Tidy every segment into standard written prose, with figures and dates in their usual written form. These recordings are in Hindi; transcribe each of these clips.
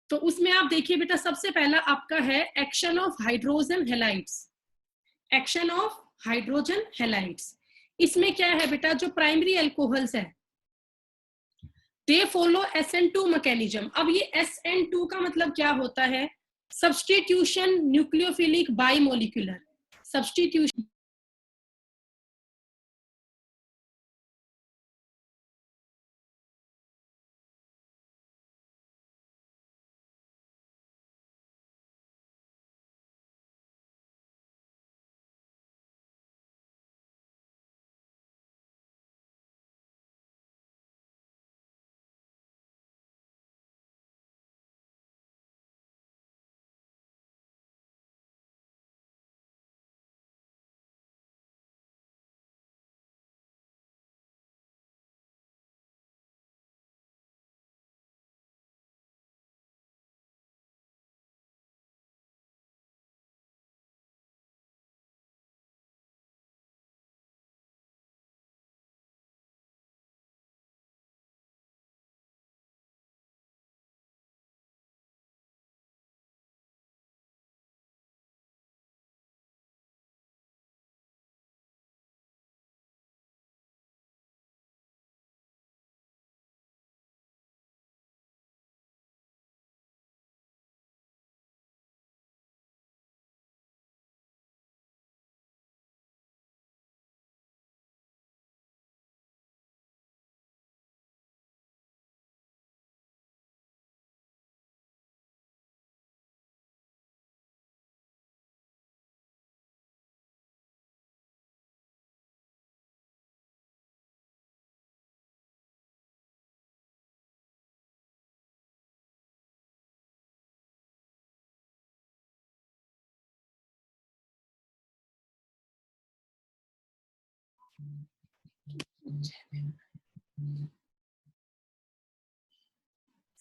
तो उसमें आप देखिए बेटा, सबसे पहला आपका है action of hydrogen halides. Action of hydrogen halides, इसमें क्या है बेटा, जो प्राइमरी एल्कोहल्स है दे फॉलो SN2 मैकेनिज्म। अब ये SN2 का मतलब क्या होता है? Substitution nucleophilic bimolecular substitution.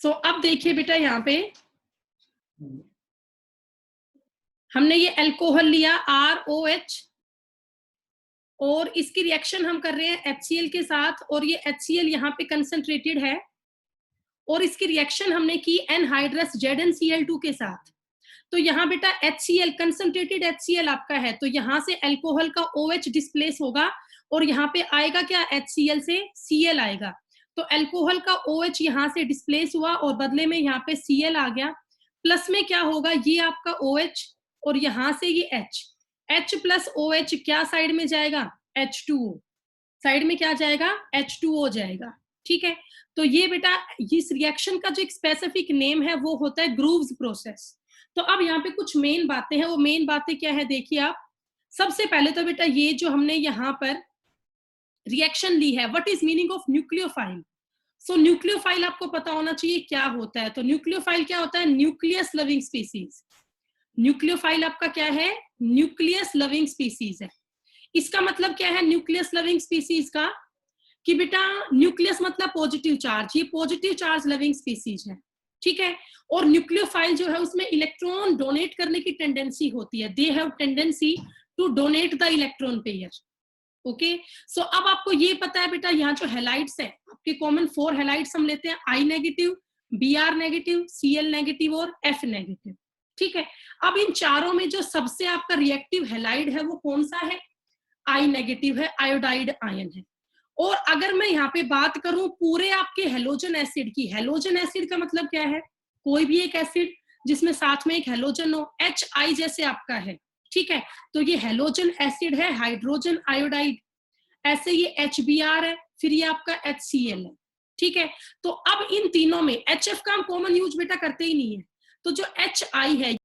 So अब देखिए बेटा, यहाँ पे हमने ये अल्कोहल लिया ROH और इसकी रिएक्शन हम कर रहे हैं HCl के साथ, और ये HCl यहाँ पे कंसंट्रेटेड है, और इसकी रिएक्शन हमने की एनहाइड्रस ZnCl2 के साथ। तो यहाँ बेटा HCl कंसंट्रेटेड HCl आपका है, तो यहाँ से अल्कोहल का OH डिस्प्लेस होगा और यहाँ पे आएगा क्या, HCl से Cl आएगा। तो अल्कोहल का OH यहाँ से डिस्प्लेस हुआ और बदले में यहाँ पे Cl आ गया। प्लस में क्या होगा, ये आपका OH और यहाँ से ये H प्लस OH क्या साइड में जाएगा, H2O साइड में क्या जाएगा, H2O जाएगा। ठीक है, तो ये बेटा इस रिएक्शन का जो एक स्पेसिफिक नेम है वो होता है ग्रूव्स प्रोसेस। तो अब यहाँ पे कुछ मेन बातें हैं, वो मेन बातें क्या है देखिए आप। सबसे पहले तो बेटा ये जो हमने यहाँ पर रिएक्शन ली है, what is meaning of nucleophile. So nucleophile आपको पता होना चाहिए क्या होता है। तो न्यूक्लियोफाइल क्या होता है, न्यूक्लियस लविंग स्पीसीज। न्यूक्लियोफाइल आपका क्या है, न्यूक्लियस लविंग स्पीसीज है। इसका मतलब क्या है न्यूक्लियस लविंग स्पीसीज का, कि बेटा न्यूक्लियस मतलब पॉजिटिव चार्ज, ये पॉजिटिव चार्ज लविंग स्पीसीज है। ठीक है, और न्यूक्लियोफाइल जो है उसमें इलेक्ट्रॉन डोनेट करने की टेंडेंसी होती है, they have tendency to donate the electron pair. Okay, so अब आपको ये पता है बेटा, यहाँ जो हेलाइड्स है आपके कॉमन 4 हेलाइड्स हम लेते हैं, I negative, Br negative, Cl negative और F नेगेटिव। ठीक है, अब इन चारों में जो सबसे आपका रिएक्टिव हेलाइड है वो कौन सा है, I नेगेटिव है, आयोडाइड आयन है। और अगर मैं यहाँ पे बात करूं पूरे आपके हेलोजन एसिड की, हेलोजन एसिड का मतलब क्या है, कोई भी एक एसिड जिसमें साथ में एक हेलोजन हो, HI जैसे आपका है। ठीक है, तो ये हेलोजन एसिड है, हाइड्रोजन आयोडाइड। ऐसे ये HBr है, फिर ये आपका HCl है। ठीक है, तो अब इन तीनों में HF का हम कॉमन यूज बेटा करते ही नहीं है, तो जो HI है,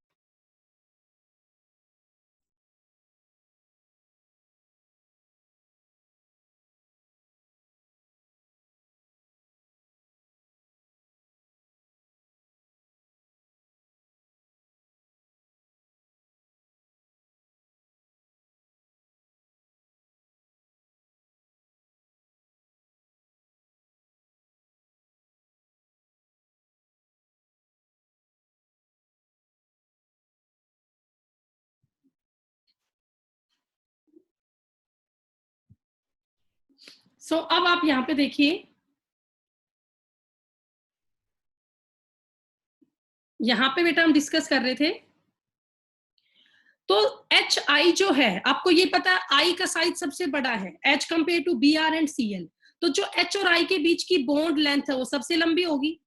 सो अब आप यहाँ पे देखिए, यहाँ पे बेटा हम डिस्कस कर रहे थे, तो HI जो है, आपको ये पता है I का साइज सबसे बड़ा है H compare to Br and Cl, तो जो H और I के बीच की बॉन्ड लेंथ है वो सबसे लंबी होगी।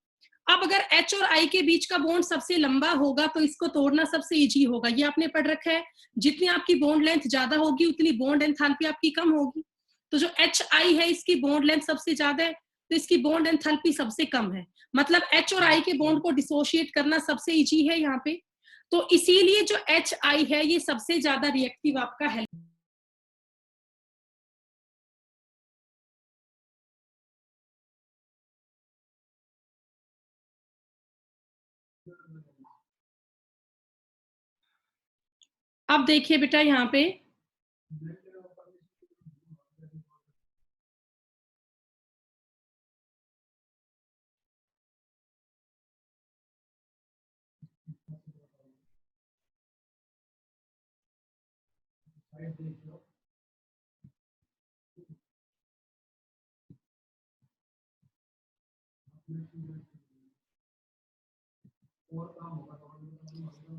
अब अगर H और I के बीच का बॉन्ड सबसे लंबा होगा तो इसको तोड़ना सबसे इजी होगा, ये आपने पढ़ रखा है। जितनी आपकी बॉन्ड लेंथ ज्यादा होगी उतनी बॉन्ड एंथैल्पी आपकी कम होगी। तो जो HI है इसकी बॉन्ड लेंथ सबसे ज्यादा है, तो इसकी बॉन्ड एंथैल्पी सबसे कम है, मतलब H और I के बॉन्ड को डिसोशिएट करना सबसे इजी है यहाँ पे। तो इसीलिए जो HI है ये सबसे ज्यादा रिएक्टिव आपका है। अब देखिए बेटा यहाँ पे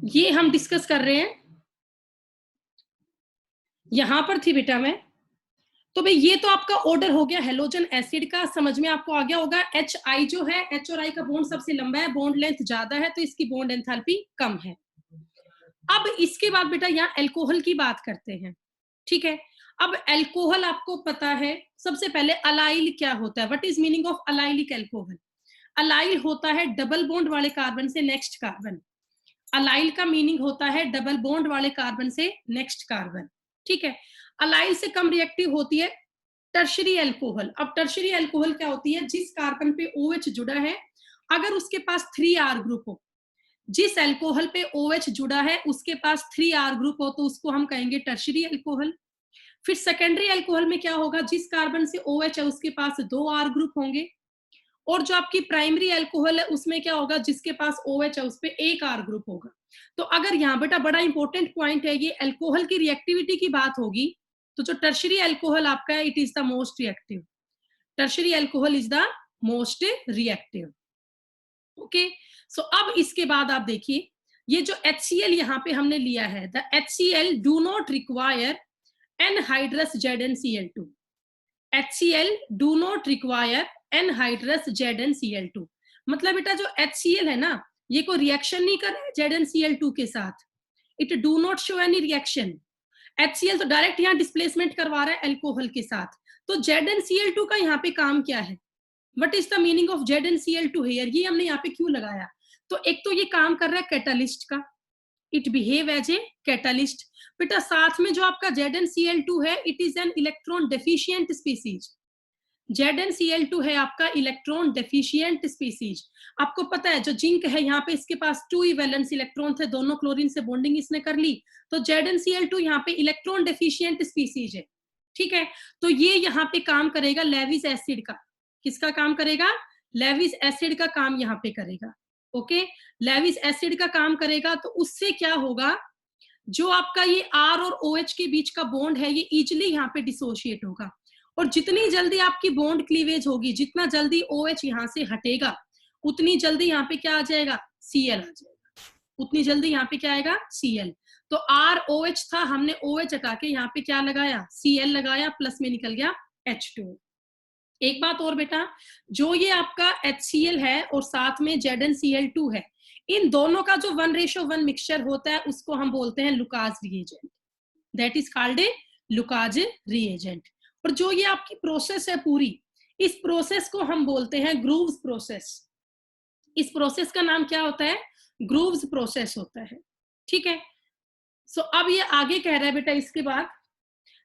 ये हम डिस्कस कर रहे हैं, यहां पर थी बेटा मैं, तो भाई ये तो आपका ऑर्डर हो गया हेलोजन एसिड का, समझ में आपको आ गया होगा। HI जो है, H और I का बॉन्ड सबसे लंबा है, बॉन्ड लेंथ ज्यादा है, तो इसकी बॉन्ड एंथैल्पी कम है। अब इसके बाद बेटा यहाँ एल्कोहल की बात करते हैं, ठीक है। अब एल्कोहल आपको पता है, सबसे पहले अलाइल क्या होता है, what is meaning of allylic alcohol. Allyl होता है डबल बॉन्ड वाले कार्बन से नेक्स्ट कार्बन, अलाइल का मीनिंग होता है डबल बॉन्ड वाले कार्बन से नेक्स्ट कार्बन, ठीक है। अलाइल से कम रिएक्टिव होती है टर्शरी एल्कोहल। अब टर्शरी एल्कोहल क्या होती है, जिस कार्बन पे OH जुड़ा है अगर उसके पास 3R ग्रुप हो, जिस एल्कोहल पे OH जुड़ा है उसके पास 3R ग्रुप हो, तो उसको हम कहेंगे टर्शरी एल्कोहल। फिर सेकेंडरी एल्कोहल में क्या होगा, जिस कार्बन से OH है उसके पास 2R ग्रुप होंगे, और जो आपकी प्राइमरी एल्कोहल है उसमें क्या होगा, जिसके पास OH है उस पे 1R ग्रुप होगा। तो अगर यहाँ बेटा बड़ा इंपॉर्टेंट पॉइंट है, ये एल्कोहल की रिएक्टिविटी की बात होगी, तो जो टर्शरी एल्कोहल आपका है it is the most reactive, tertiary alcohol is the most reactive. Okay, so अब इसके बाद आप देखिए, ये जो HCl यहाँ पे हमने लिया है, the HCl do not require anhydrous ZnCl2, HCl do not require anhydrous ZnCl2। मतलब बेटा जो HCl है ना, ये कोई रिएक्शन नहीं कर रहा है ZnCl2 के साथ, it do not show any reaction. HCl तो डायरेक्ट यहाँ डिस्प्लेसमेंट करवा रहा है एल्कोहल के साथ, तो ZnCl2 का यहाँ पे काम क्या है, what is the meaning of ZnCl2 here, ये हमने यहाँ पे क्यों लगाया। तो एक तो ये काम कर रहा है कैटालिस्ट का, it behave as a catalyst. बेटा साथ में जो आपका ZnCl2 है it is an electron deficient species, ZnCl2 है आपका इलेक्ट्रॉन डेफिशिएंट स्पीसीज। आपको पता है जो जिंक है यहाँ पे इसके पास 2 वैलेंस इलेक्ट्रॉन थे, दोनों क्लोरीन से बॉन्डिंग इसने कर ली, तो ZnCl2 यहाँ पे इलेक्ट्रॉन डेफिशिएंट स्पीसीज है, ठीक है। तो ये यहाँ पे काम करेगा लेविस एसिड का, किसका काम करेगा, लेविस एसिड का काम यहाँ पे करेगा। ओके, लेविस एसिड का काम करेगा, तो उससे क्या होगा, जो आपका ये R और OH के बीच का बॉन्ड है ये इजिली यहाँ पे डिसोशिएट होगा, और जितनी जल्दी आपकी बॉन्ड क्लीवेज होगी, जितना जल्दी OH यहाँ से हटेगा उतनी जल्दी यहाँ पे क्या आ जाएगा, Cl आ जाएगा, उतनी जल्दी यहाँ पे क्या आएगा, Cl। तो ROH था, हमने OH हटा के यहाँ पे क्या लगाया, Cl लगाया, प्लस में निकल गया H2। एक बात और बेटा, जो ये आपका HCl है और साथ में ZnCl2 है, इन दोनों का जो 1:1 मिक्सचर होता है उसको हम बोलते हैं Lucas reagent, that is called a Lucas reagent. और जो ये आपकी प्रोसेस है पूरी, इस प्रोसेस को हम बोलते हैं ग्रूव्स प्रोसेस। इस प्रोसेस का नाम क्या होता है, ग्रूव्स प्रोसेस होता है, ठीक है। सो अब ये आगे कह रहा है बेटा, इसके बाद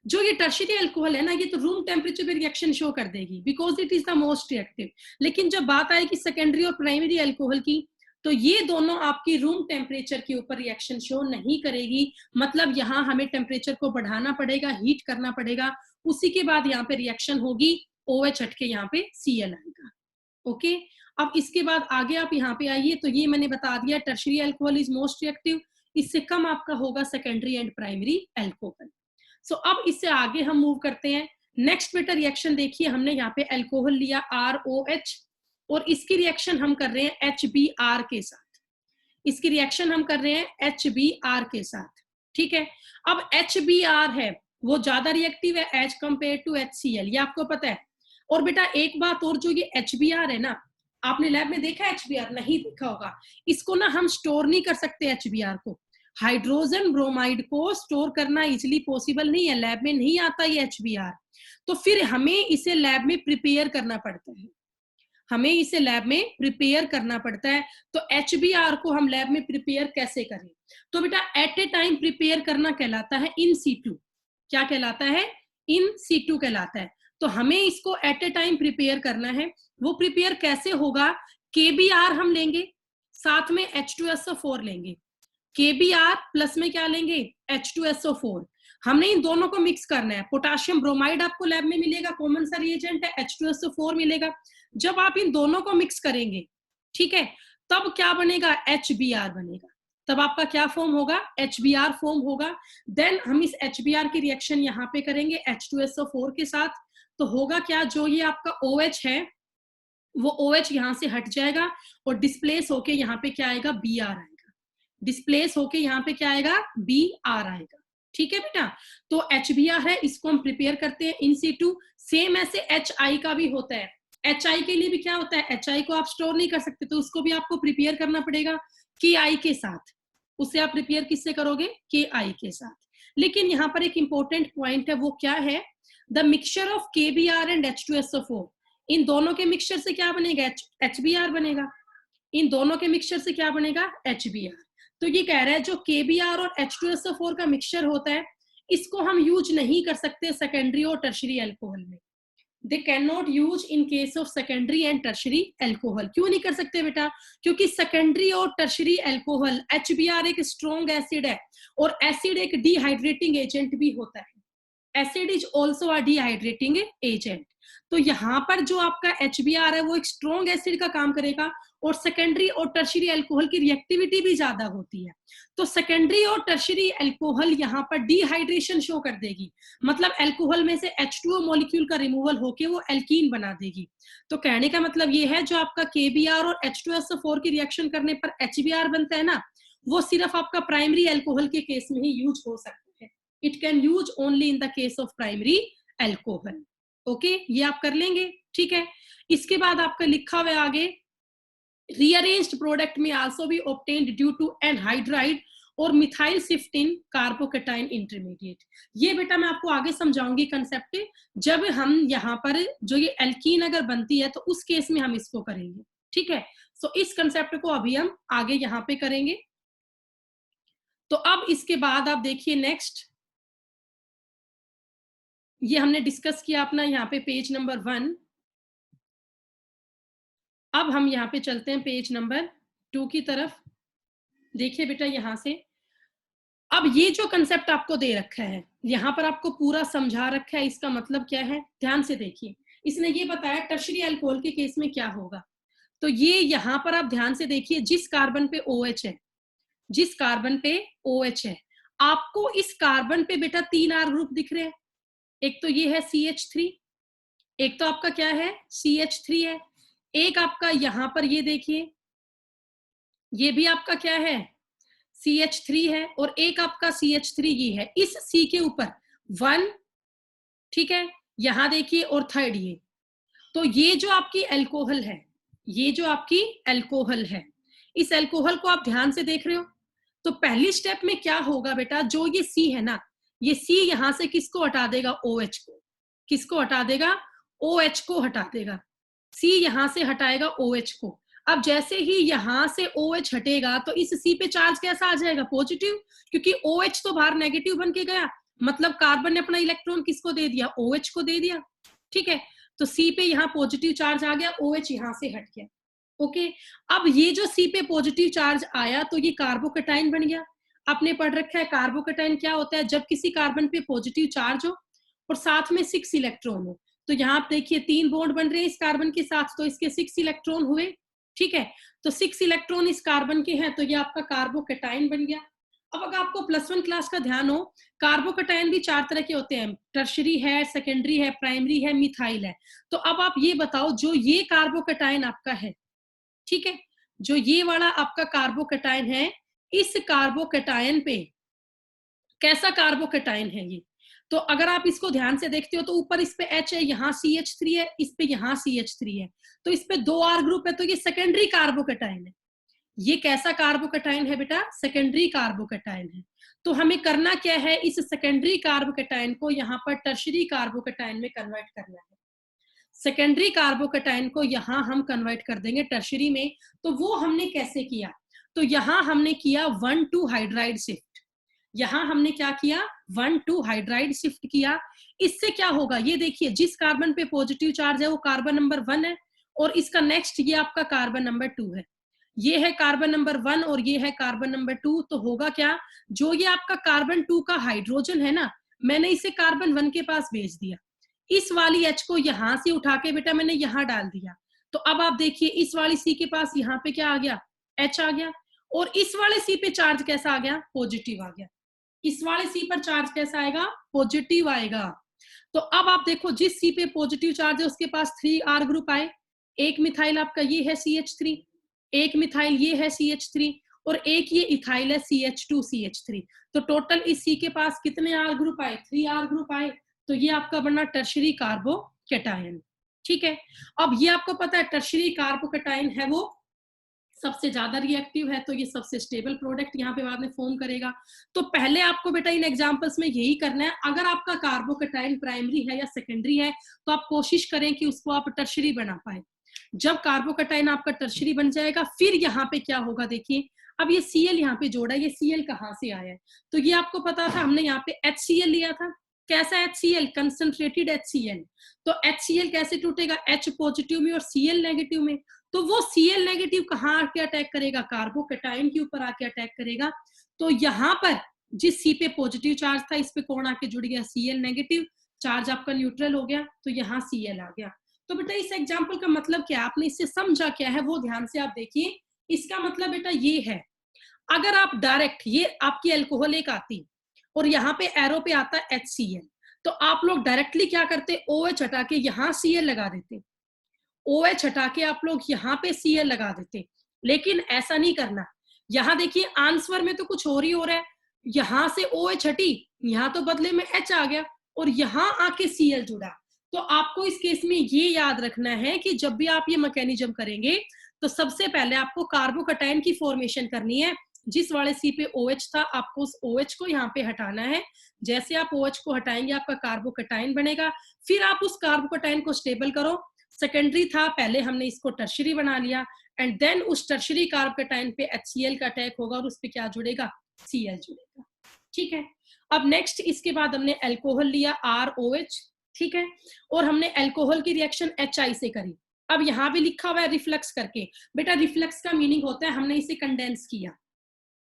जो ये टर्शियरी अल्कोहल है ना, ये तो रूम टेम्परेचर पे रिएक्शन शो कर देगी because it is the most reactive. लेकिन जब बात आएगी सेकेंडरी और प्राइमरी अल्कोहल की, तो ये दोनों आपकी रूम टेम्परेचर के ऊपर रिएक्शन शो नहीं करेगी, मतलब यहाँ हमें टेम्परेचर को बढ़ाना पड़ेगा, हीट करना पड़ेगा, उसी के बाद यहाँ पे रिएक्शन होगी, OH हट के यहाँ पे Cl आएगा। ओके, अब इसके बाद आगे आप यहाँ पे आइए, तो ये मैंने बता दिया tertiary alcohol is most reactive, इससे कम आपका होगा सेकेंडरी एंड प्राइमरी अल्कोहल। सो अब इससे आगे हम मूव करते हैं। नेक्स्ट बेटा रिएक्शन देखिए, हमने यहाँ पे अल्कोहल लिया ROH और इसकी रिएक्शन हम कर रहे हैं HBr के साथ। इसकी रिएक्शन हम कर रहे हैं HBr के साथ, ठीक है। अब HBr है वो ज्यादा रिएक्टिव है एज कंपेयर टू HCl, ये आपको पता है। और बेटा एक बात और, जो ये HBr है ना, आपने लैब में देखा HBr? नहीं देखा होगा। इसको ना हम स्टोर नहीं कर सकते HBr को, हाइड्रोजन ब्रोमाइड को स्टोर करना इजिली पॉसिबल नहीं है, लैब में नहीं आता ये HBr। तो फिर हमें इसे लैब में प्रिपेयर करना पड़ता है, हमें इसे लैब में प्रिपेयर करना पड़ता है। तो HBr को हम लैब में प्रिपेयर कैसे करें? तो बेटा एट ए टाइम प्रिपेयर करना कहलाता है इन सीटू। क्या कहलाता है? इन सीटू कहलाता है। तो हमें इसको एट ए टाइम प्रिपेयर करना है। वो प्रिपेयर कैसे होगा? KBr हम लेंगे, साथ में H2SO4 लेंगे। KBr प्लस में क्या लेंगे? H2SO4। हमने इन दोनों को मिक्स करना है। पोटाशियम ब्रोमाइड आपको लैब में मिलेगा, कॉमन सा रिएजेंट है, H2SO4 मिलेगा। जब आप इन दोनों को मिक्स करेंगे, ठीक है, तब क्या बनेगा? HBr बनेगा। तब आपका क्या फॉर्म होगा? HBr फॉर्म होगा। देन हम इस HBr की रिएक्शन यहाँ पे करेंगे H2SO4 के साथ। तो होगा क्या? जो ये आपका OH है वो OH यहाँ से हट जाएगा और डिस्प्लेस होके यहाँ पे क्या आएगा? Br आएगा। डिस्प्लेस होके यहाँ पे क्या आएगा? Br आएगा। ठीक है बेटा, तो HBr है, इसको हम प्रिपेयर करते हैं इन सीटू। सेम ऐसे HI का भी होता है। HI के लिए भी क्या होता है? HI को आप स्टोर नहीं कर सकते, तो उसको भी आपको प्रिपेयर करना पड़ेगा KI के साथ। उसे आप प्रिपेयर किससे करोगे? KI के साथ। लेकिन यहाँ पर एक इंपॉर्टेंट पॉइंट है, वो क्या है? The mixture of KBr and H2SO4, इन दोनों के मिक्सचर से क्या बनेगा? HBr बनेगा। इन दोनों के मिक्सचर से क्या बनेगा? HBr। तो ये कह रहा है जो KBr और H2SO4 का मिक्सचर होता है, इसको हम यूज नहीं कर सकते सेकेंडरी और टर्शरी अल्कोहल में। They can not use in case of secondary and tertiary alcohol. क्यों नहीं कर सकते बेटा? क्योंकि सेकेंडरी और टर्शरी अल्कोहल, HBr एक स्ट्रॉन्ग एसिड है और एसिड एक डिहाइड्रेटिंग एजेंट भी होता है। Acid is also a dehydrating agent. तो यहाँ पर जो आपका HBr है वो एक स्ट्रॉन्ग एसिड का काम करेगा और सेकेंडरी और टर्शरी अल्कोहल की रिएक्टिविटी भी ज्यादा होती है। तो सेकेंडरी और टर्शरी अल्कोहल यहाँ पर डिहाइड्रेशन शो कर देगी, मतलब अल्कोहल में से H2O मॉलिक्यूल का रिमूवल होके वो एल्कीन बना देगी। तो कहने का मतलब ये है, जो आपका KBr और H2SO4 की रिएक्शन करने पर HBr बनता है ना, वो सिर्फ आपका प्राइमरी अल्कोहल के केस में ही यूज हो सकता है। It can use only in the case of primary alcohol. Okay, ये आप कर लेंगे, ठीक है। इसके बाद आपका लिखा हुआ आगे, रीअरेंज्ड प्रोडक्ट में also be obtained due to anhydride और मिथाइल सिफ्टिन कार्बोकेटाइन इंटरमीडिएट। ये बेटा मैं आपको आगे समझाऊंगी कंसेप्ट, जब हम यहाँ पर जो ये एल्कीन अगर बनती है तो उस केस में हम इसको करेंगे, ठीक है। सो इस कंसेप्ट को अभी हम आगे यहाँ पे करेंगे। तो अब इसके बाद आप देखिए नेक्स्ट, ये हमने डिस्कस किया अपना यहाँ पे पेज नंबर 1। अब हम यहाँ पे चलते हैं पेज नंबर 2 की तरफ। देखिए बेटा यहाँ से, अब ये जो कंसेप्ट आपको दे रखा है, यहाँ पर आपको पूरा समझा रखा है, इसका मतलब क्या है ध्यान से देखिए। इसने ये बताया टर्शरी अल्कोहल के केस में क्या होगा। तो ये यहाँ पर आप ध्यान से देखिए, जिस कार्बन पे OH है, जिस कार्बन पे OH है, आपको इस कार्बन पे बेटा 3 R ग्रुप दिख रहे हैं। एक तो ये है CH3, एक तो आपका क्या है CH3 है, एक आपका यहां पर ये देखिए, ये भी आपका क्या है CH3 है, और एक आपका CH3 ये है। इस C के ऊपर 1, ठीक है, यहां देखिए, और थर्ड ये। तो ये जो आपकी अल्कोहल है, ये जो आपकी अल्कोहल है, इस अल्कोहल को आप ध्यान से देख रहे हो। तो पहली स्टेप में क्या होगा बेटा, जो ये C है ना, ये C यहां से किसको हटा देगा? OH को। किसको हटा देगा? OH को हटा देगा। C यहां से हटाएगा OH को। अब जैसे ही यहां से OH हटेगा तो इस C पे चार्ज कैसा आ जाएगा? पॉजिटिव, क्योंकि OH तो बाहर नेगेटिव बन के गया, मतलब कार्बन ने अपना इलेक्ट्रॉन किसको दे दिया? OH को दे दिया, ठीक है। तो C पे यहाँ पॉजिटिव चार्ज आ गया, OH यहां से हट गया। ओके, अब ये जो C पे पॉजिटिव चार्ज आया तो ये कार्बोकेटाइन बन गया। आपने पढ़ रखा है कार्बोकेटाइन क्या होता है, जब किसी कार्बन पे पॉजिटिव चार्ज हो और साथ में 6 इलेक्ट्रॉन हो। तो यहाँ आप देखिए 3 बॉन्ड बन रहे हैं इस कार्बन के साथ, तो इसके 6 इलेक्ट्रॉन हुए, ठीक है। तो 6 इलेक्ट्रॉन इस कार्बन के हैं, तो ये आपका कार्बोकेटाइन बन गया। अब अगर आपको +1 क्लास का ध्यान हो, कार्बोकेटाइन भी 4 तरह के होते हैं, टर्शरी है, सेकेंडरी है, प्राइमरी है, मिथाइल है। तो अब आप ये बताओ, जो ये कार्बोकेटाइन आपका है, ठीक है, जो ये वाला आपका कार्बोकैटायन है, इस कार्बोकैटायन पे कैसा कार्बोकैटायन है ये, तो अगर आप इसको ध्यान से देखते हो तो ऊपर इस पे H है, यहाँ CH3 है, इस पे यहाँ CH3 है, तो इस पे 2 R ग्रुप है, तो ये सेकेंडरी कार्बोकैटायन है। ये कैसा कार्बोकैटायन है बेटा? सेकेंडरी कार्बोकैटायन है। तो हमें करना क्या है, इस सेकेंडरी कार्बोकैटायन को यहाँ पर टर्शियरी कार्बोकैटायन में कन्वर्ट करना है। सेकेंडरी कार्बोकैटायन को यहाँ हम कन्वर्ट कर देंगे टर्शियरी में। तो वो हमने कैसे किया? तो यहाँ हमने किया 1,2 हाइड्राइड शिफ्ट। यहाँ हमने क्या किया? 1,2 हाइड्राइड शिफ्ट किया। इससे क्या होगा, ये देखिए, जिस कार्बन पे पॉजिटिव चार्ज है वो कार्बन नंबर 1 है, और इसका नेक्स्ट ये आपका कार्बन नंबर 2 है। ये है कार्बन नंबर 1 और ये है कार्बन नंबर 2। तो होगा क्या, जो ये आपका कार्बन 2 का हाइड्रोजन है ना, मैंने इसे कार्बन 1 के पास भेज दिया। इस वाली H को यहां से उठा के बेटा मैंने यहां डाल दिया। तो अब आप देखिए, इस वाली C के पास यहाँ पे क्या आ गया? H आ गया। और इस वाले C पे चार्ज कैसा आ गया? पॉजिटिव आ गया। इस वाले C पर चार्ज कैसा आएगा? पॉजिटिव आएगा। तो अब आप देखो, जिस C पे पॉजिटिव चार्ज है उसके पास 3R ग्रुप आए। एक मिथाइल आपका ये है CH3, एक मिथाइल ये है CH3, और एक ये इथाइल है CH2CH3। तो टोटल इस C के पास कितने R ग्रुप आए? 3R ग्रुप आए। तो ये आपका बना टर्शियरी कार्बोकैटायन। ठीक है, अब ये आपको पता है टर्शियरी कार्बोकैटायन है वो सबसे ज्यादा रिएक्टिव है, तो ये सबसे स्टेबल प्रोडक्ट यहाँ पे बाद में फॉर्म करेगा। तो पहले आपको बेटा इन एग्जांपल्स में यही करना है, अगर आपका कार्बोकैटायन प्राइमरी है या सेकेंडरी है तो आप कोशिश करें कि उसको आप टर्शियरी बना पाए। जब कार्बोकैटायन आपका टर्शियरी बन जाएगा, फिर यहाँ पे क्या होगा, देखिए अब ये Cl यहाँ पे जोड़ा, ये Cl कहाँ से आया है? तो ये आपको पता था, हमने यहाँ पे HCl लिया था। कैसा HCl? Concentrated HCl। तो HCl कैसे टूटेगा? H पॉजिटिव में और Cl नेगेटिव में। तो वो Cl नेगेटिव कहाँ आके अटैक करेगा? कार्बोकैटायन के ऊपर आके अटैक करेगा। तो यहाँ पर जिस C पे पॉजिटिव चार्ज था, इस पे कौन आके जुड़ गया? Cl negative. चार्ज आपका न्यूट्रल हो गया, तो यहाँ Cl आ गया। तो बेटा इस एग्जाम्पल का मतलब क्या, आपने इससे समझा क्या है वो ध्यान से आप देखिए। इसका मतलब बेटा ये है, अगर आप डायरेक्ट, ये आपकी अल्कोहल एक आती और यहाँ पे एरो पे आता HCl, तो आप लोग डायरेक्टली क्या करते? OH हटा के यहाँ Cl लगा देते, OH हटा के आप लोग यहाँ पे Cl लगा देते। लेकिन ऐसा नहीं करना। यहाँ देखिए आंसर में तो कुछ और ही हो रहा है, यहाँ से OH हटी, यहाँ तो बदले में H आ गया, और यहाँ आके Cl जुड़ा। तो आपको इस केस में ये याद रखना है कि जब भी आप ये मैकेनिज्म करेंगे तो सबसे पहले आपको कार्बोकैटायन की फॉर्मेशन करनी है। जिस वाले C पे OH था, आपको उस OH को यहाँ पे हटाना है। जैसे आप OH को हटाएंगे आपका कार्बोकैटायन बनेगा। फिर आप उस कार्बोकैटायन को स्टेबल करो। सेकेंडरी था, पहले हमने इसको टर्शियरी बना लिया, एंड देन उस टर्शियरी कार्बोकैटायन पे HCl का अटैक होगा और उस पे क्या जुड़ेगा? Cl जुड़ेगा। ठीक है, अब नेक्स्ट इसके बाद हमने अल्कोहल लिया ROH, ठीक है, और हमने अल्कोहल की रिएक्शन HI से करी। अब यहाँ भी लिखा हुआ है रिफ्लक्स करके। बेटा रिफ्लक्स का मीनिंग होता है हमने इसे कंडेंस किया,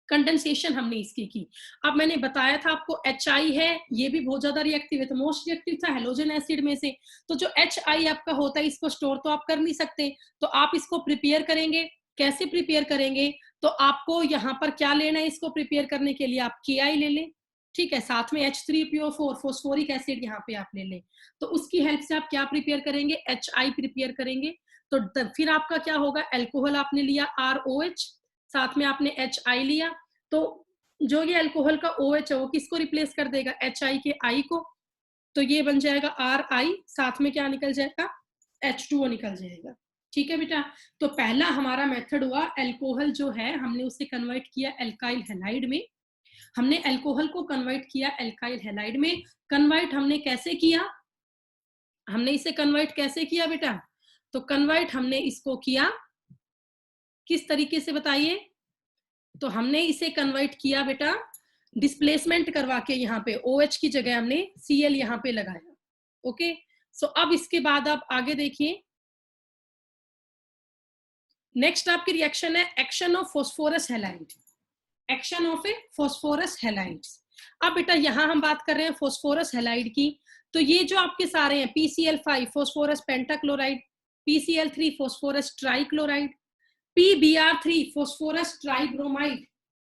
कंडेंसेशन हमने इसकी की। अब मैंने बताया था आपको HI है, ये भी बहुत ज्यादा रिएक्टिव है, तो मोस्ट रिएक्टिव था हेलोजन एसिड में से। तो जो HI आपका होता है, इसको स्टोर तो आप कर नहीं सकते, तो आप इसको प्रिपेयर करेंगे। कैसे प्रिपेयर करेंगे? तो आपको यहाँ पर क्या लेना है, इसको प्रिपेयर करने के लिए आप KI ले लें, ठीक है, साथ में H3PO4 फॉस्फोरिक एसिड यहाँ पे आप ले लें। तो उसकी हेल्प से आप क्या प्रिपेयर करेंगे? HI प्रिपेयर करेंगे। तो फिर आपका क्या होगा? अल्कोहल आपने लिया ROH, साथ में आपने HI लिया, तो जो ये अल्कोहल का OH है वो किसको रिप्लेस कर देगा? HI के I को। तो ये बन जाएगा RI, साथ में क्या निकल जाएगा? H2O निकल जाएगा। ठीक है बेटा, तो पहला हमारा मेथड हुआ, अल्कोहल जो है हमने उसे कन्वर्ट किया एल्काइल हैलाइड में। हमने अल्कोहल को कन्वर्ट किया एल्काइल हैलाइड में। कन्वर्ट हमने कैसे किया? हमने इसे कन्वर्ट कैसे किया बेटा? तो कन्वर्ट हमने इसको किया किस तरीके से बताइए? तो हमने इसे कन्वर्ट किया बेटा डिस्प्लेसमेंट करवा के, यहाँ पे OH की जगह हमने Cl यहाँ पे लगाया। ओके, सो अब इसके बाद आप आगे देखिए, नेक्स्ट आपकी रिएक्शन है action of phosphorus halide. Action of A phosphorus halides. अब बेटा यहाँ हम बात कर रहे हैं फॉस्फोरस हैलाइड की। तो ये जो आपके सारे हैं PCl5 phosphorus pentachloride, PCl3 phosphorus trichloride, PBr3 phosphorus tribromide,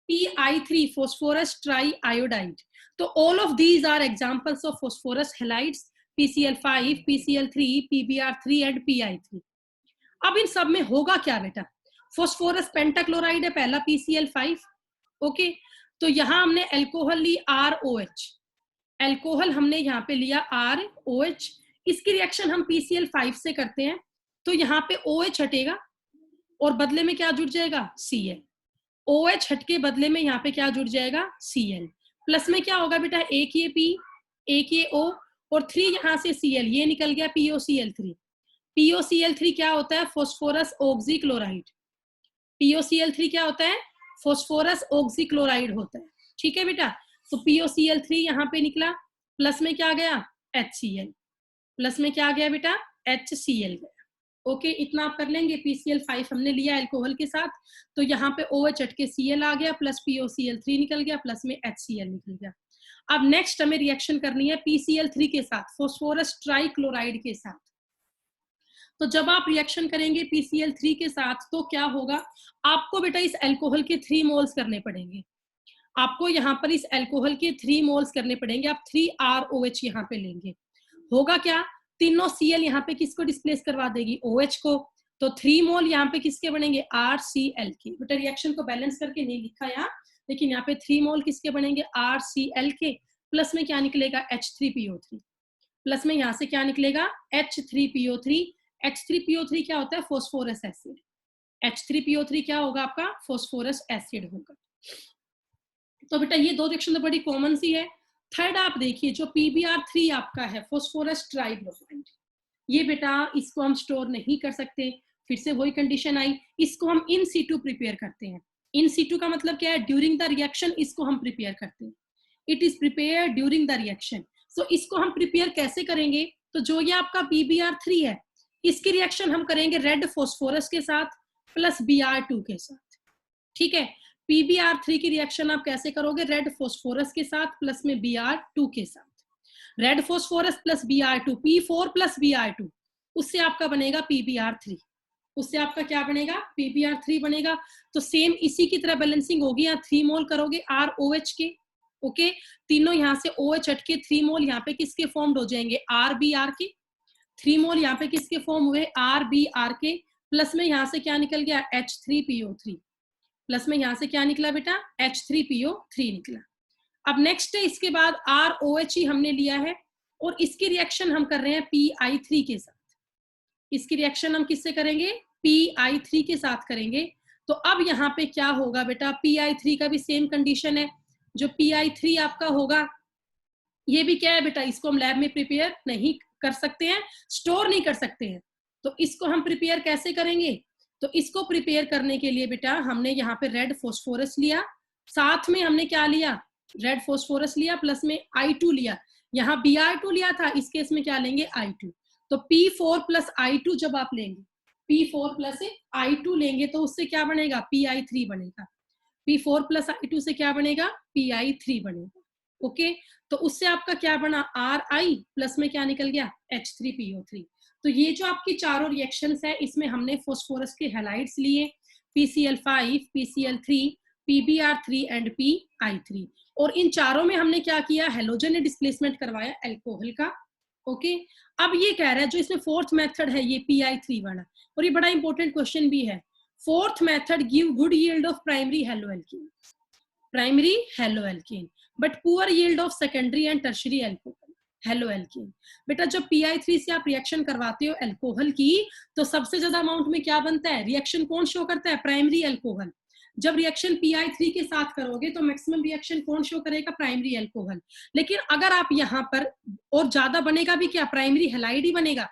PI3 phosphorus triiodide. तो all of these are examples of phosphorus halides, PCl5, PCl3, PBr3 and PI3। अब इन सब में होगा क्या बेटा? फॉस्फोरस पेंटाक्लोराइड है पहला PCl5, ओके। तो यहां हमने एल्कोहल ली ROH, एल्कोहल हमने यहाँ पे लिया ROH, इसकी रिएक्शन हम PCl5 से करते हैं, तो यहाँ पे OH हटेगा और बदले में क्या जुड़ जाएगा, Cl। OH हट के बदले में यहाँ पे क्या जुड़ जाएगा, Cl। प्लस में क्या होगा बेटा, एक ये P, एक ये O, और 3 यहाँ से Cl, ये निकल गया POCl3। POCl3 क्या होता है, फॉस्फोरस ऑक्सीक्लोराइड। POCl3 क्या होता है, फॉस्फोरस ऑक्सीक्लोराइड होता है, ठीक है बेटा। तो POCl3 यहाँ पे निकला, प्लस में क्या गया, HCl, प्लस में क्या गया बेटा, HCl गया, ओके। इतना आप कर लेंगे। PCl5 हमने लिया एल्कोहल के साथ, तो यहाँ पे OH हट के Cl आ गया, प्लस POCl3 निकल गया, प्लस में HCl निकल गया। अब नेक्स्ट हमें रिएक्शन करनी है PCl3 के साथ, फॉस्फोरस ट्राइक्लोराइड के साथ। तो जब आप रिएक्शन करेंगे PCl3 के साथ तो क्या होगा, आपको बेटा इस एल्कोहल के 3 मोल्स करने पड़ेंगे, आपको यहाँ पर इस एल्कोहल के 3 मोल्स करने पड़ेंगे। आप 3ROH यहाँ पे लेंगे, होगा क्या, तीनों Cl यहाँ पे किसको डिस्प्लेस करवा देगी, OH को, तो 3 मोल यहाँ पे किसके बनेंगे, RCl के। बेटा रिएक्शन को बैलेंस करके नहीं लिखा यहाँ, लेकिन यहाँ पे 3 मोल किसके बनेंगे, RCl के, प्लस में क्या निकलेगा, H3PO3, प्लस में यहाँ से क्या निकलेगा, H3PO3। H3PO3 क्या होता है, फॉस्फोरस एसिड। H3PO3 क्या होगा आपका, फॉस्फोरस एसिड होगा। तो बेटा ये 2 रिएक्शन तो बड़ी कॉमन सी है। थर्ड आप देखिए, जो PBr3 आपका है, फॉस्फोरस ट्राइब्रोमाइड, ये बेटा इसको हम स्टोर नहीं कर सकते, फिर से वही कंडीशन आई, इसको हम इन सीटू प्रिपेयर करते हैं। इन सीटू का मतलब क्या है, ड्यूरिंग द रिएक्शन इसको हम प्रिपेयर करते हैं, it is prepare during the reaction. So इसको हम प्रिपेयर कैसे करेंगे, तो जो ये आपका PBr3 है, इसकी रिएक्शन हम करेंगे रेड फॉस्फोरस के साथ प्लस Br2 के साथ, ठीक है। PBr3 की रिएक्शन आप कैसे करोगे, रेड फॉस्फोरस के साथ प्लस में Br2 के साथ, red phosphorus plus Br2, P4 plus Br2, उससे आपका बनेगा PBr3, उससे आपका क्या बनेगा, PBr3 बनेगा। तो सेम इसी की तरह बैलेंसिंग होगी, यहाँ 3 मोल करोगे ROH के, ओके, तीनों यहाँ से OH हट के 3 मोल यहाँ पे किसके फॉर्म हो जाएंगे, RBr के, 3 मोल यहाँ पे किसके फॉर्म हुए, RBr के, प्लस में यहाँ से क्या निकल गया, H3PO3, प्लस में यहाँ से क्या निकला बेटा, H3PO3 निकला। अब नेक्स्ट है, इसके बाद ROH ही हमने लिया है और इसकी रिएक्शन हम कर रहे हैं PI3 के साथ, इसकी रिएक्शन हम किससे करेंगे, PI3 के साथ करेंगे। तो अब यहाँ पे क्या होगा बेटा, PI3 का भी सेम कंडीशन है, जो PI3 आपका होगा, ये भी क्या है बेटा, इसको हम लैब में प्रिपेयर नहीं कर सकते हैं, स्टोर नहीं कर सकते हैं, तो इसको हम प्रिपेयर कैसे करेंगे, तो इसको प्रिपेयर करने के लिए बेटा हमने यहाँ पे रेड फॉस्फोरस लिया, साथ में हमने क्या लिया, रेड फॉस्फोरस लिया, प्लस में I2 लिया, यहाँ Br2 लिया था, इस केस में क्या लेंगे, I2। तो P4 प्लस I2 जब आप लेंगे, P4 प्लस I2 लेंगे तो उससे क्या बनेगा, PI3 बनेगा, P4 प्लस I2 से क्या बनेगा, PI3 बनेगा, ओके। तो उससे आपका क्या बना, Ri प्लस में क्या निकल गया, H3PO3। तो ये जो आपकी चारों रिएक्शंस है, इसमें हमने फॉस्फोरस के हैलाइड्स लिए, PCl5, PCl3, PBr3 and PI3, और इन चारों में हमने क्या किया, हेलोजन ने डिस्प्लेसमेंट करवाया एल्कोहल का, ओके। अब ये कह रहा है जो इसमें फोर्थ मेथड है, ये PI3 वाला, और ये बड़ा इंपॉर्टेंट क्वेश्चन भी है, fourth method give good yield of primary haloalkane, primary haloalkane, but poor yield of secondary and tertiary haloalkane. बेटा जब PI3 से आप रिएक्शन करवाते हो एल्कोहल की, तो सबसे ज्यादा अमाउंट में क्या बनता है, रिएक्शन कौन शो करता है, प्राइमरी एल्कोहल। जब रिएक्शन PI3 के साथ करोगे तो मैक्सिमम रिएक्शन कौन शो करेगा, प्राइमरी एल्कोहल। लेकिन अगर आप यहाँ पर, और ज्यादा बनेगा भी क्या, प्राइमरी हेलाइड ही बनेगा।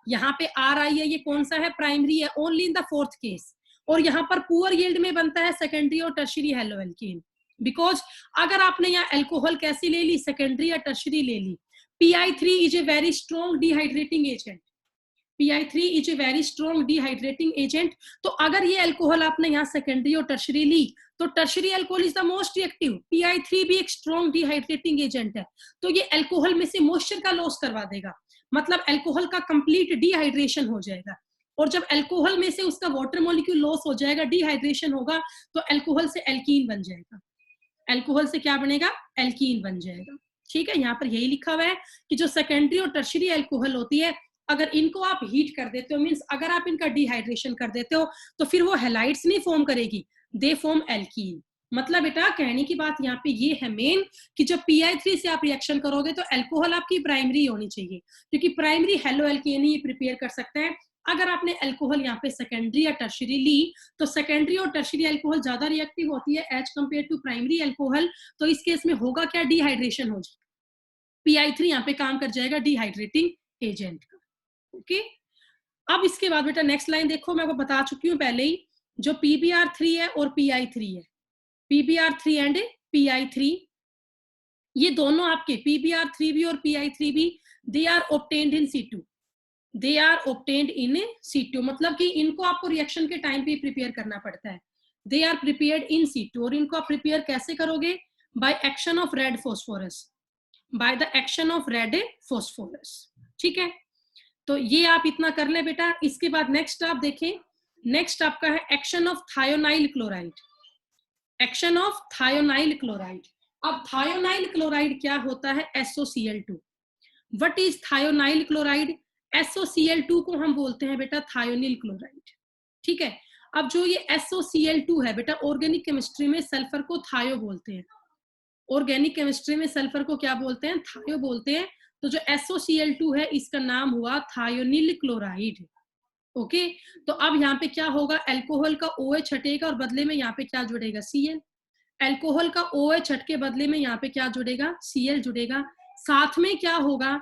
यहाँ पे Ri है, ये कौन सा है, प्राइमरी है, only in the fourth case. और यहाँ पर पुअर यील्ड में बनता है सेकेंडरी और टर्शियरी हेलोएल्कीन, बिकॉज अगर आपने यहाँ एल्कोहल कैसी ले ली, सेकेंडरी या टर्शियरी ले ली। PI3 is a very strong dehydrating agent, PI3 is a very strong dehydrating agent. तो अगर ये एल्कोहल आपने यहाँ सेकेंडरी और टर्शियरी ली, तो tertiary alcohol is the most reactive, PI3 भी एक स्ट्रॉन्ग डिहाइड्रेटिंग एजेंट है, तो ये एल्कोहल में से मॉइस्चर का लॉस करवा देगा, मतलब एल्कोहल का कंप्लीट डिहाइड्रेशन हो जाएगा। और जब एल्कोहल में से उसका वाटर मॉलिक्यूल लॉस हो जाएगा, डिहाइड्रेशन होगा, तो एल्कोहल से एल्कीन बन जाएगा, एल्कोहल से क्या बनेगा, एल्कीन बन जाएगा, ठीक है। यहाँ पर यही लिखा हुआ है कि जो सेकेंडरी और टर्शियरी एल्कोहल होती है, अगर इनको आप हीट कर देते हो, मीन्स अगर आप इनका डिहाइड्रेशन कर देते हो, तो फिर वो हैलाइड्स नहीं फॉर्म करेगी, दे फॉर्म एल्कीन। मतलब बेटा कहने की बात यहाँ पे ये है मेन कि जब Pi3 से आप रिएक्शन करोगे तो अल्कोहल आपकी प्राइमरी होनी चाहिए, क्योंकि प्राइमरी हेलो एल्केन ही प्रिपेयर कर सकते हैं। अगर आपने अल्कोहल यहाँ पे सेकेंडरी या टर्शरी ली, तो सेकेंडरी और टर्शरी अल्कोहल ज्यादा रिएक्टिव होती है as compare to primary alcohol. तो इस केस में होगा क्या, डिहाइड्रेशन हो जाएगा, Pi3 यहाँ पे काम कर जाएगा डिहाइड्रेटिंग एजेंट का। ओके, अब इसके बाद बेटा नेक्स्ट लाइन देखो, मैं आपको बता चुकी हूँ पहले ही, जो PBr3 है और Pi3 है, PBr3 एंड Pi3, ये दोनों आपके PBr3 भी और Pi3 भी they are obtained in C2, they are obtained in C2, मतलब कि इनको आपको रिएक्शन के टाइम पे प्रिपेयर करना पड़ता है, they are prepared in C2। और इनको आप प्रिपेयर कैसे करोगे, by action of red phosphorus, by the action of red phosphorus. ठीक है, तो ये आप इतना कर ले बेटा। इसके बाद नेक्स्ट आप देखें, नेक्स्ट आपका है action of thionyl chloride, action of thionyl chloride. अब थायोनाइल क्लोराइड क्या होता है, SOCl2। What is thionyl chloride, SOCl2 को हम बोलते हैं बेटा थायोनिल क्लोराइड। ठीक है, अब जो ये SOCl2 है बेटा, ऑर्गेनिक केमिस्ट्री में सल्फर को थायो बोलते हैं, ऑर्गेनिक केमिस्ट्री में सल्फर को क्या बोलते हैं, थायो बोलते हैं। तो जो SOCl2 है इसका नाम हुआ थायोनिल क्लोराइड। ओके, तो अब यहाँ पे क्या होगा, अल्कोहल का OH हटेगा और बदले में यहाँ पे क्या जुड़ेगा, Cl। अल्कोहल का OH हट के बदले में यहाँ पे क्या जुड़ेगा, Cl जुड़ेगा। साथ में क्या होगा,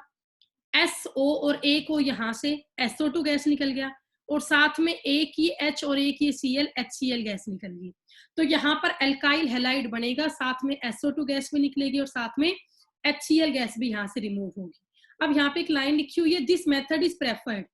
SO और एक O यहाँ से SO2 गैस निकल गया, और साथ में एक ही H और एक ही Cl HCl गैस निकल गई। तो यहाँ पर एल्काइल हैलाइड बनेगा, साथ में SO2 गैस भी निकलेगी और साथ में HCl गैस भी यहाँ से रिमूव होगी। अब यहाँ पे एक लाइन लिखी हुई है, this method is preferred,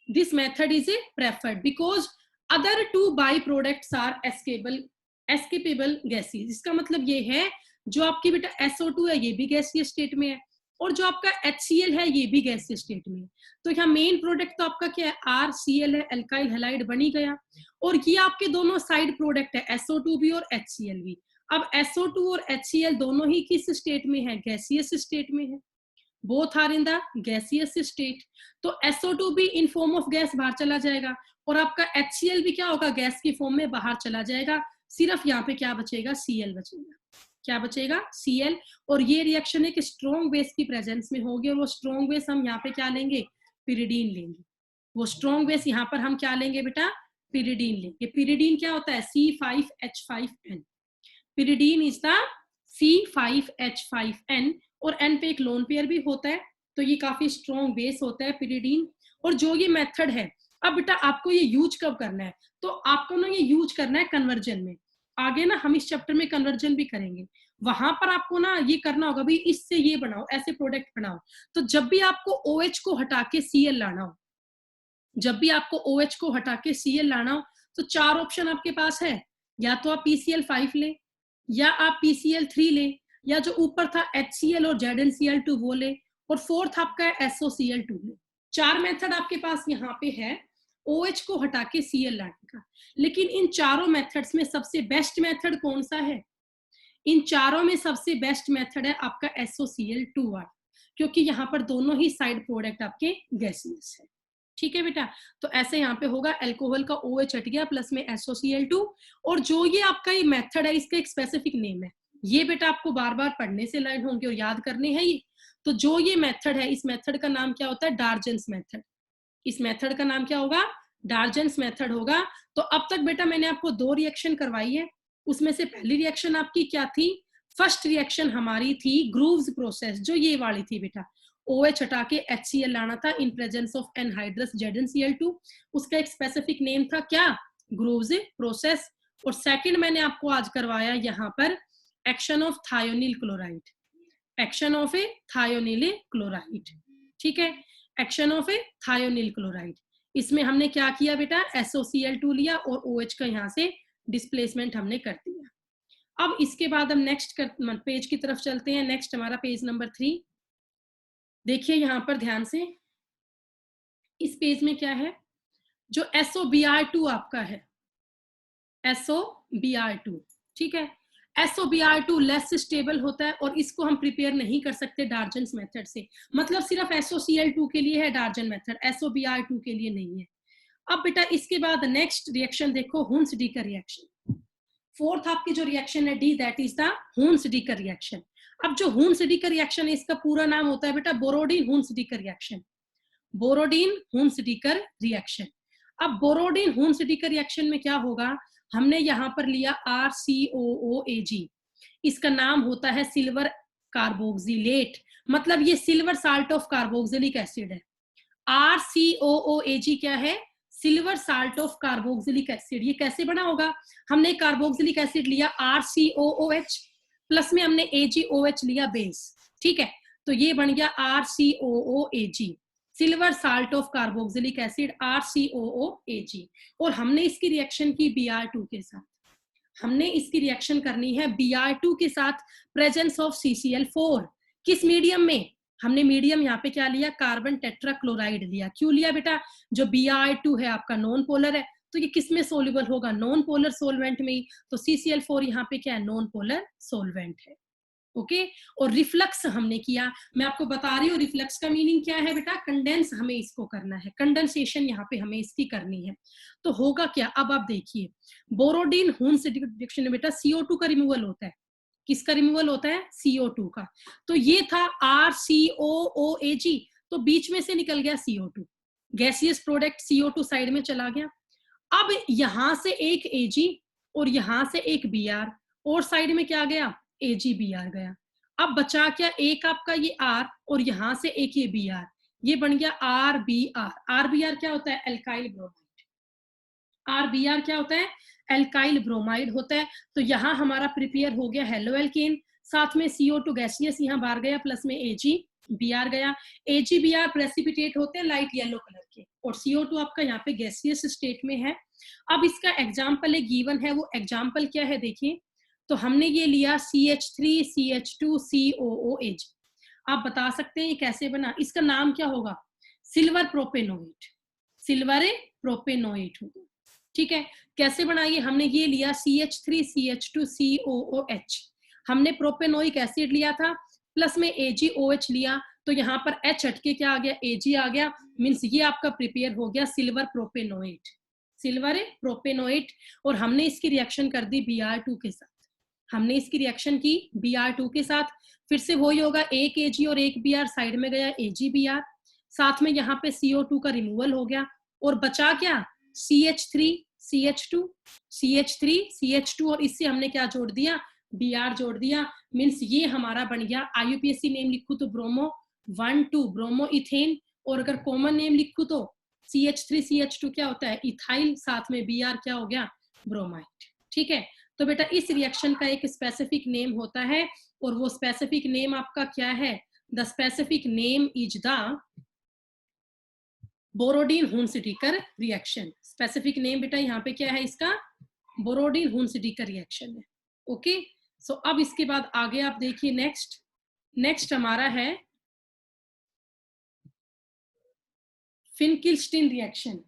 this method is preferred because other two byproducts are escapable gases। इसका मतलब ये है, जो आपकी बेटा SO2 है ये भी गैसीय स्टेट में है, और जो आपका HCl है ये भी गैसीय स्टेट में है। तो यहाँ मेन प्रोडक्ट तो आपका क्या है, RCl है, अल्काइल हैलाइड बनी गया, और ये आपके दोनों साइड प्रोडक्ट है, SO2 भी और HCl भी। अब SO2 और HCl दोनों ही किस स्टेट में है, गैसीयस स्टेट में है, both are in the gaseous state. तो SO2 भी इन फॉर्म ऑफ गैस बाहर चला जाएगा, और आपका HCl भी क्या होगा, गैस की फॉर्म में बाहर चला जाएगा। सिर्फ यहाँ पे क्या बचेगा, Cl बचेगा। क्या बचेगा, Cl। और ये रिएक्शन एक स्ट्रॉन्ग बेस की प्रेजेंस में होगी, और वो स्ट्रॉन्ग बेस हम यहाँ पे क्या लेंगे, पिरिडीन लेंगे। वो स्ट्रॉन्ग बेस यहाँ पर हम क्या लेंगे बेटा, पिरिडीन लेंगे। पिरिडीन क्या होता है, C5H5N। Pyridine is the C5H5N, और N पे एक लोन पेयर भी होता है, तो ये काफी स्ट्रॉन्ग बेस होता है पिरिडीन। और जो ये मेथड है, अब बेटा आपको ये यूज कब करना है, तो आपको ना ये यूज करना है कन्वर्जन में। आगे ना हम इस चैप्टर में कन्वर्जन भी करेंगे, वहां पर आपको ना ये करना होगा, भाई इससे ये बनाओ, ऐसे प्रोडक्ट बनाओ। तो जब भी आपको OH को हटा के Cl लाना हो, जब भी आपको OH को हटा के Cl लाना हो, तो चार ऑप्शन आपके पास है, या तो आप PCl5 ले, या आप PCl3 ले, या जो ऊपर था HCl और ZnCl2 वो ले, और फोर्थ आपका है SOCl2 ले। चार मेथड आपके पास यहाँ पे है OH को हटा के Cl लाने का। लेकिन इन चारों मेथड्स में सबसे बेस्ट मेथड कौन सा है, इन चारों में सबसे बेस्ट मेथड है आपका SOCl2 वाला, क्योंकि यहाँ पर दोनों ही साइड प्रोडक्ट आपके गैसियस है। ठीक है बेटा, तो ऐसे यहाँ पे होगा, अल्कोहल का OH हट गया प्लस में SOCl2, और जो ये आपका ये मेथड है इसका एक स्पेसिफिक नेम है, ये बेटा आपको बार बार पढ़ने से लर्न होंगे और याद करने हैं ये। तो जो ये मेथड है, इस मेथड का नाम क्या होता है, डार्जेंस मेथड। इस मेथड का नाम क्या होगा, डार्जेंस मेथड होगा। तो अब तक बेटा मैंने आपको दो रिएक्शन करवाई है, उसमें से पहली रिएक्शन आपकी क्या थी, फर्स्ट रिएक्शन हमारी थी ग्रूव्स प्रोसेस, जो ये वाली थी बेटा, OH हटा के HCl लाना था in presence of anhydrous ZnCl2। उसका एक स्पेसिफिक नेम था क्या, ग्रूव्स प्रोसेस। और सेकंड मैंने आपको आज करवाया यहाँ पर action of thionyl chloride, action of A thionyl chloride. ठीक है, action of A thionyl chloride. इसमें हमने क्या किया बेटा, SOCl2 लिया और OH का यहाँ से डिस्प्लेसमेंट हमने कर दिया। अब इसके बाद हम नेक्स्ट पेज की तरफ चलते हैं। नेक्स्ट हमारा पेज नंबर 3। देखिए यहाँ पर ध्यान से, इस पेज में क्या है, जो SOBr2 आपका है, SOBr2, ठीक है, SOBr2 लेस स्टेबल होता है और इसको हम प्रिपेयर नहीं कर सकते डार्जन्स मेथड से, मतलब सिर्फ SOCl2 के लिए है डार्जन मेथड, SOBr2 के लिए नहीं है। अब बेटा इसके बाद नेक्स्ट रिएक्शन देखो, हुन्स डीकर रिएक्शन। फोर्थ आपकी जो रिएक्शन है D, that is the Hunsdiecker reaction. अब जो हुन्स डीकर रिएक्शन है इसका पूरा नाम होता है बेटा Borodin Hunsdiecker reaction, Borodin Hunsdiecker reaction. अब बोरोडीन हुन्स डीकर रिएक्शन में क्या होगा, हमने यहां पर लिया RCOOAG, इसका नाम होता है सिल्वर कार्बोक्सिलेट, मतलब ये silver salt of carboxylic acid है। RCOOAG क्या है, silver salt of carboxylic acid. ये कैसे बना होगा, हमने कार्बोक्सिलिक एसिड लिया RCOOH, प्लस में हमने AgOH लिया बेस, ठीक है, तो ये बन गया RCOOAG, silver salt of carboxylic acid RCOOAG। और हमने इसकी रिएक्शन की Br2 के साथ, हमने इसकी रिएक्शन करनी है Br2 के साथ प्रेजेंस ऑफ CCl4। किस मीडियम में, हमने मीडियम यहाँ पे क्या लिया, कार्बन टेट्राक्लोराइड लिया। क्यों लिया बेटा, जो Br2 है आपका नॉन पोलर है, तो ये किस में सोल्यूबल होगा, नॉन पोलर सोलवेंट में ही, तो CCl4 यहाँ पे क्या है, नॉन पोलर सोलवेंट है। ओके, और रिफ्लक्स हमने किया, मैं आपको बता रही हूँ रिफ्लक्स का मीनिंग क्या है बेटा, कंडेंस हमें इसको करना है, कंडेंसेशन यहाँ पे हमें इसकी करनी है। तो होगा क्या, अब आप देखिए, बोरोडीन हुन्स रिएक्शन में बेटा CO2 का रिमूवल होता है। किसका रिमूवल होता है, CO2 का। तो ये था RCOOAG, तो बीच में से निकल गया CO2, gaseous product CO2 side में चला गया। अब यहां से एक Ag और यहां से एक Br, और साइड में क्या गया, AgBr गया। अब बचा क्या, एक आपका ये R और यहां से एक ये Br, ये बन गया RBr। RBr क्या होता है, एल्काइल ब्रोमाइड। RBr क्या होता है, एल्काइल ब्रोमाइड होता है। तो यहाँ हमारा प्रिपेयर हो गया हेलो एल्केन, साथ में CO2 गैसियस यहाँ बाहर गया, प्लस में AgBr गया। AgBr प्रेसिपिटेट होते हैं लाइट येलो कलर के, और CO2 आपका यहाँ पे गैसियस स्टेट में है। अब इसका एग्जाम्पल है गिवन है, वो एग्जाम्पल क्या है देखिए, तो हमने ये लिया CH3CH2COOH। आप बता सकते हैं ये कैसे बना, इसका नाम क्या होगा, सिल्वर प्रोपेनोइट, सिल्वर प्रोपेनोइट होगा, ठीक है। कैसे बनाइए, हमने ये लिया CH3CH2COOH, हमने प्रोपेनोइक एसिड लिया था, प्लस में AgOH लिया, तो यहाँ पर H हटके क्या आ गया, Ag आ गया, मीन्स ये आपका प्रिपेयर हो गया सिल्वर प्रोपेनोइट, सिल्वर प्रोपेनोइट। और हमने इसकी रिएक्शन कर दी Br2 के साथ, हमने इसकी रिएक्शन की Br2 के साथ, फिर से वही होगा, एक Ag और एक Br, साइड में गया AgBr, साथ में यहाँ पे CO2 का रिमूवल हो गया, और बचा क्या, CH3CH2, CH3CH2, और इससे हमने क्या जोड़ दिया, Br जोड़ दिया, मीन्स ये हमारा बन गया, IUPAC नेम लिखूं तो ब्रोमो 1,2 ब्रोमो इथेन, और अगर कॉमन नेम लिखूं तो CH3CH2 क्या होता है, इथाइल, साथ में Br क्या हो गया, ब्रोमाइड, ठीक है। तो बेटा इस रिएक्शन का एक स्पेसिफिक नेम होता है, और वो स्पेसिफिक नेम आपका क्या है, the specific name is the Borodin Hunsdiecker reaction. Specific name बेटा यहाँ पे क्या है इसका, बोरोडीन हुन्स डीकर रिएक्शन है। ओके, सो अब इसके बाद आगे आप देखिए, नेक्स्ट हमारा है फिनकिल्स्टीन रिएक्शन।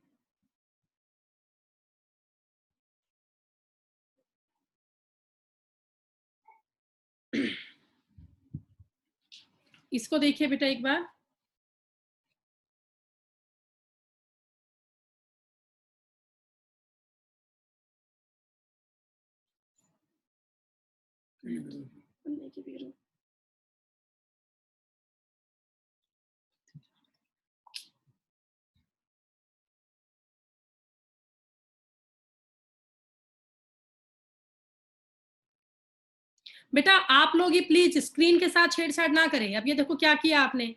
इसको देखिए बेटा एक बार, बेटा आप लोग ये प्लीज स्क्रीन के साथ छेड़छाड़ ना करें। अब ये देखो क्या किया आपने,